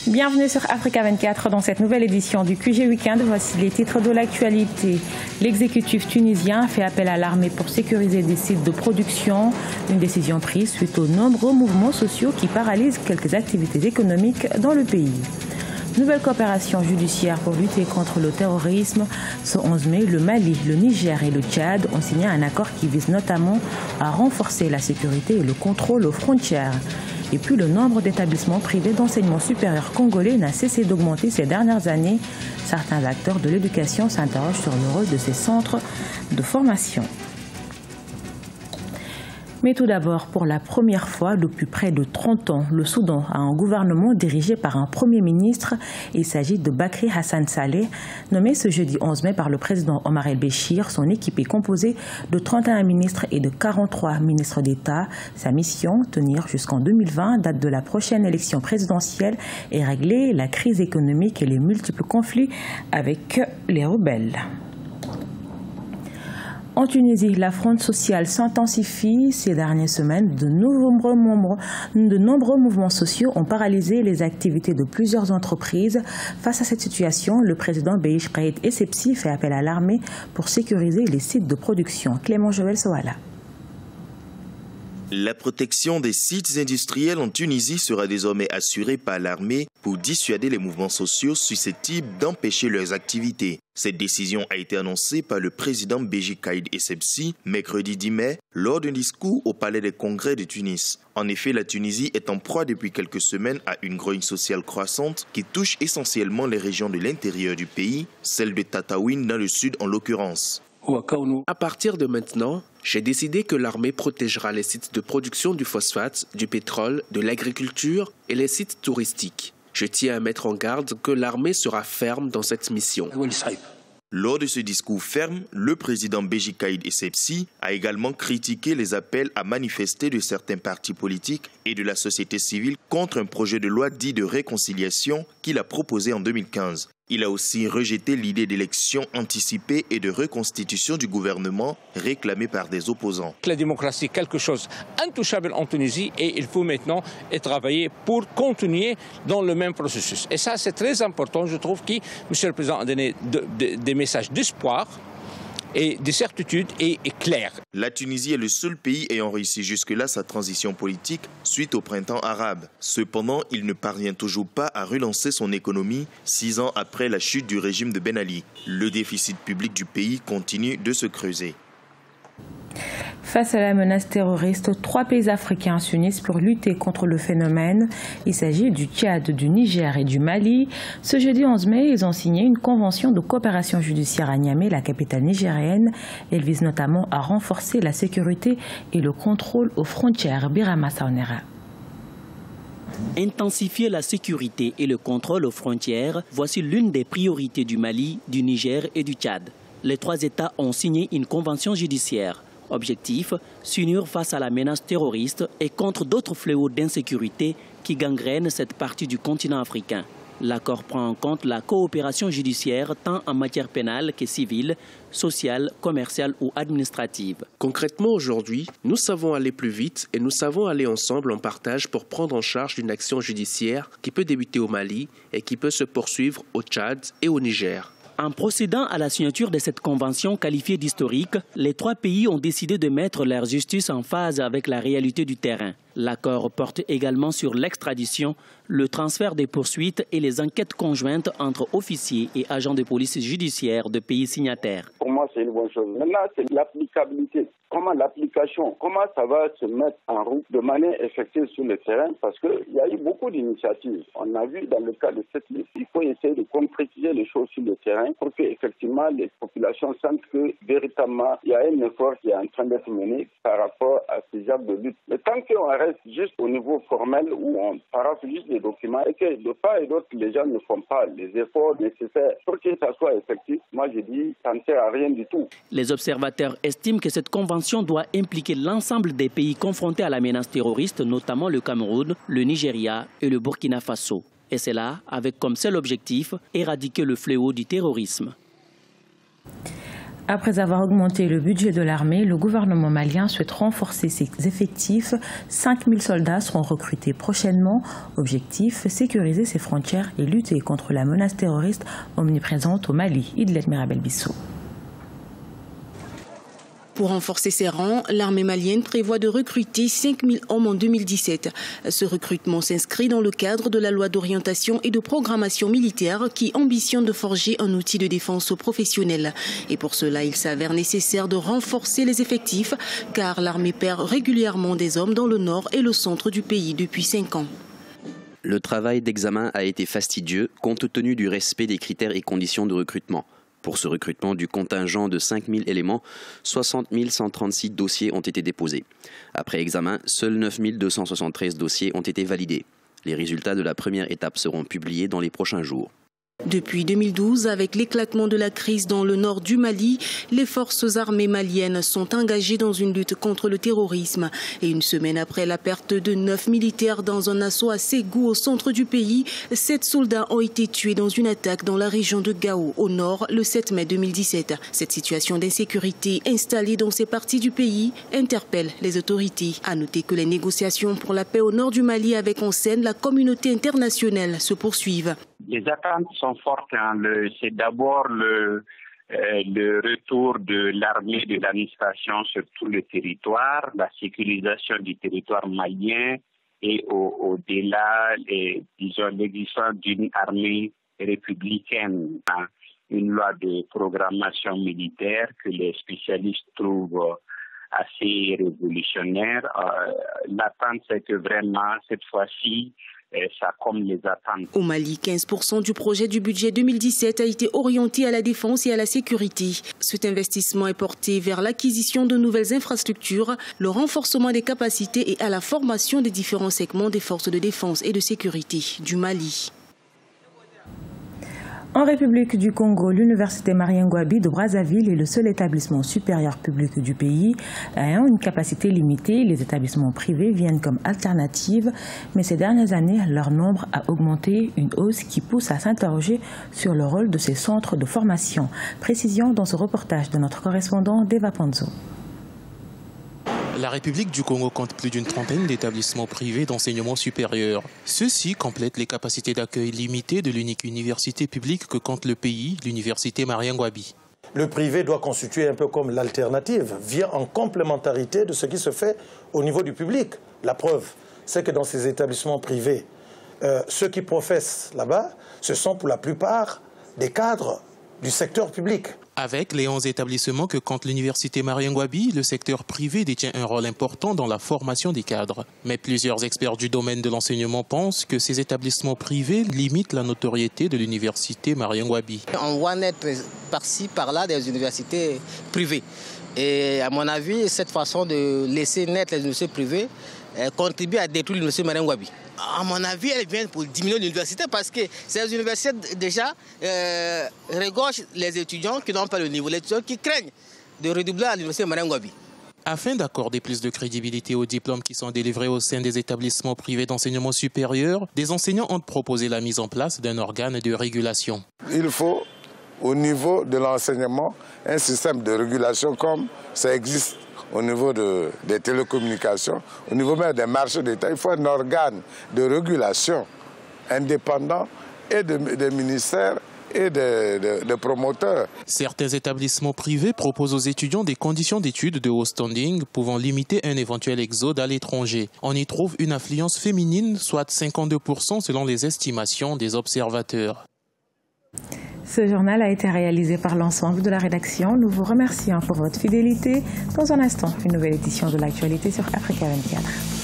Bienvenue sur Africa 24 dans cette nouvelle édition du QG Weekend. Voici les titres de l'actualité. L'exécutif tunisien fait appel à l'armée pour sécuriser des sites de production. Une décision prise suite aux nombreux mouvements sociaux qui paralysent quelques activités économiques dans le pays. Nouvelle coopération judiciaire pour lutter contre le terrorisme. Ce 11 mai, le Mali, le Niger et le Tchad ont signé un accord qui vise notamment à renforcer la sécurité et le contrôle aux frontières. Et puis le nombre d'établissements privés d'enseignement supérieur congolais n'a cessé d'augmenter ces dernières années. Certains acteurs de l'éducation s'interrogent sur le rôle de ces centres de formation. Mais tout d'abord, pour la première fois depuis près de 30 ans, le Soudan a un gouvernement dirigé par un Premier ministre. Il s'agit de Bakri Hassan Saleh. Nommé ce jeudi 11 mai par le président Omar el-Béchir, son équipe est composée de 31 ministres et de 43 ministres d'État. Sa mission, tenir jusqu'en 2020, date de la prochaine élection présidentielle, et régler la crise économique et les multiples conflits avec les rebelles. En Tunisie, la fronde sociale s'intensifie. Ces dernières semaines, de nombreux mouvements sociaux ont paralysé les activités de plusieurs entreprises. Face à cette situation, le président Beïch Caïd Essebsi fait appel à l'armée pour sécuriser les sites de production. Clément Joël Soala. La protection des sites industriels en Tunisie sera désormais assurée par l'armée pour dissuader les mouvements sociaux susceptibles d'empêcher leurs activités. Cette décision a été annoncée par le président Beïch Caïd Essebsi mercredi 10 mai lors d'un discours au Palais des Congrès de Tunis. En effet, la Tunisie est en proie depuis quelques semaines à une grogne sociale croissante qui touche essentiellement les régions de l'intérieur du pays, celle de Tataouine dans le sud en l'occurrence. À partir de maintenant, j'ai décidé que l'armée protégera les sites de production du phosphate, du pétrole, de l'agriculture et les sites touristiques. Je tiens à mettre en garde que l'armée sera ferme dans cette mission. Lors de ce discours ferme, le président Beïch Caïd Essebsi a également critiqué les appels à manifester de certains partis politiques et de la société civile contre un projet de loi dit de réconciliation qu'il a proposé en 2015. Il a aussi rejeté l'idée d'élections anticipées et de reconstitution du gouvernement réclamée par des opposants. La démocratie est quelque chose d'intouchable en Tunisie et il faut maintenant travailler pour continuer dans le même processus. Et ça, c'est très important. Je trouve que M. le Président a donné des messages d'espoir et de certitude est clair. La Tunisie est le seul pays ayant réussi jusque-là sa transition politique suite au printemps arabe. Cependant, il ne parvient toujours pas à relancer son économie 6 ans après la chute du régime de Ben Ali. Le déficit public du pays continue de se creuser. Face à la menace terroriste, 3 pays africains s'unissent pour lutter contre le phénomène. Il s'agit du Tchad, du Niger et du Mali. Ce jeudi 11 mai, ils ont signé une convention de coopération judiciaire à Niamey, la capitale nigérienne. Elle vise notamment à renforcer la sécurité et le contrôle aux frontières. Birama Saonera. Intensifier la sécurité et le contrôle aux frontières, voici l'une des priorités du Mali, du Niger et du Tchad. Les 3 États ont signé une convention judiciaire. Objectif, s'unir face à la menace terroriste et contre d'autres fléaux d'insécurité qui gangrènent cette partie du continent africain. L'accord prend en compte la coopération judiciaire tant en matière pénale que civile, sociale, commerciale ou administrative. Concrètement, aujourd'hui, nous savons aller plus vite et nous savons aller ensemble en partage pour prendre en charge une action judiciaire qui peut débuter au Mali et qui peut se poursuivre au Tchad et au Niger. En procédant à la signature de cette convention qualifiée d'historique, les 3 pays ont décidé de mettre leur justice en phase avec la réalité du terrain. L'accord porte également sur l'extradition, le transfert des poursuites et les enquêtes conjointes entre officiers et agents de police judiciaire de pays signataires. Pour moi, c'est une bonne chose. Maintenant, c'est l'applicabilité. Comment l'application, comment ça va se mettre en route de manière effective sur le terrain, parce qu'il y a eu beaucoup d'initiatives. On a vu dans le cas de cette liste, il faut essayer de concrétiser les choses sur le terrain pour que effectivement les populations sentent que véritablement il y a un effort qui est en train d'être mené par rapport à ce genre de lutte. Mais tant qu'on reste juste au niveau formel où on paraphe juste des documents et que de part et d'autre les gens ne font pas les efforts nécessaires pour que ça soit effectif, moi je dis ça ne sert à rien du tout. Les observateurs estiment que cette convention doit impliquer l'ensemble des pays confrontés à la menace terroriste, notamment le Cameroun, le Nigeria et le Burkina Faso. Et c'est là, avec comme seul objectif, éradiquer le fléau du terrorisme. Après avoir augmenté le budget de l'armée, le gouvernement malien souhaite renforcer ses effectifs. 5000 soldats seront recrutés prochainement. Objectif, sécuriser ses frontières et lutter contre la menace terroriste omniprésente au Mali. Idlet Mirabel Bissou. Pour renforcer ses rangs, l'armée malienne prévoit de recruter 5000 hommes en 2017. Ce recrutement s'inscrit dans le cadre de la loi d'orientation et de programmation militaire qui ambitionne de forger un outil de défense professionnel. Et pour cela, il s'avère nécessaire de renforcer les effectifs car l'armée perd régulièrement des hommes dans le nord et le centre du pays depuis 5 ans. Le travail d'examen a été fastidieux compte tenu du respect des critères et conditions de recrutement. Pour ce recrutement du contingent de 5000 éléments, 60 136 dossiers ont été déposés. Après examen, seuls 9 273 dossiers ont été validés. Les résultats de la première étape seront publiés dans les prochains jours. Depuis 2012, avec l'éclatement de la crise dans le nord du Mali, les forces armées maliennes sont engagées dans une lutte contre le terrorisme. Et une semaine après la perte de 9 militaires dans un assaut à Ségou au centre du pays, 7 soldats ont été tués dans une attaque dans la région de Gao, au nord, le 7 mai 2017. Cette situation d'insécurité installée dans ces parties du pays interpelle les autorités. À noter que les négociations pour la paix au nord du Mali avec en scène la communauté internationale se poursuivent. Les attentes sont fortes. C'est d'abord le retour de l'armée de l'administration sur tout le territoire, la sécurisation du territoire malien et au-delà, disons, l'existence d'une armée républicaine, une loi de programmation militaire que les spécialistes trouvent assez révolutionnaire. L'attente, c'est que vraiment, cette fois-ci, ça comme les attentes. Au Mali, 15% du projet du budget 2017 a été orienté à la défense et à la sécurité. Cet investissement est porté vers l'acquisition de nouvelles infrastructures, le renforcement des capacités et à la formation des différents segments des forces de défense et de sécurité du Mali. En République du Congo, l'université Mariengouabi de Brazzaville est le seul établissement supérieur public du pays ayant une capacité limitée. Les établissements privés viennent comme alternative, mais ces dernières années, leur nombre a augmenté, une hausse qui pousse à s'interroger sur le rôle de ces centres de formation. Précision dans ce reportage de notre correspondant Deva Ponzo. La République du Congo compte plus d'une trentaine d'établissements privés d'enseignement supérieur. Ceux-ci complètent les capacités d'accueil limitées de l'unique université publique que compte le pays, l'université Mariengouabi. Le privé doit constituer un peu comme l'alternative, vient en complémentarité de ce qui se fait au niveau du public. La preuve, c'est que dans ces établissements privés, ceux qui professent là-bas, ce sont pour la plupart des cadres du secteur public. Avec les 11 établissements que compte l'université Mariengouabi, le secteur privé détient un rôle important dans la formation des cadres. Mais plusieurs experts du domaine de l'enseignement pensent que ces établissements privés limitent la notoriété de l'université Mariengouabi. On voit naître par-ci, par-là des universités privées. Et à mon avis, cette façon de laisser naître les universités privées contribue à détruire l'université Mariengouabi. À mon avis, elle vient pour diminuer l'université parce que ces universités déjà regorgent les étudiants qui n'ont pas le niveau, les étudiants qui craignent de redoubler à l'université Mariengouabi. Afin d'accorder plus de crédibilité aux diplômes qui sont délivrés au sein des établissements privés d'enseignement supérieur, des enseignants ont proposé la mise en place d'un organe de régulation. Il faut, au niveau de l'enseignement, un système de régulation comme ça existe au niveau des télécommunications, au niveau même des marchés d'État. Il faut un organe de régulation indépendant et des ministères et des promoteurs. Certains établissements privés proposent aux étudiants des conditions d'études de haut standing pouvant limiter un éventuel exode à l'étranger. On y trouve une affluence féminine, soit 52% selon les estimations des observateurs. Ce journal a été réalisé par l'ensemble de la rédaction. Nous vous remercions pour votre fidélité. Dans un instant, une nouvelle édition de l'actualité sur Africa 24.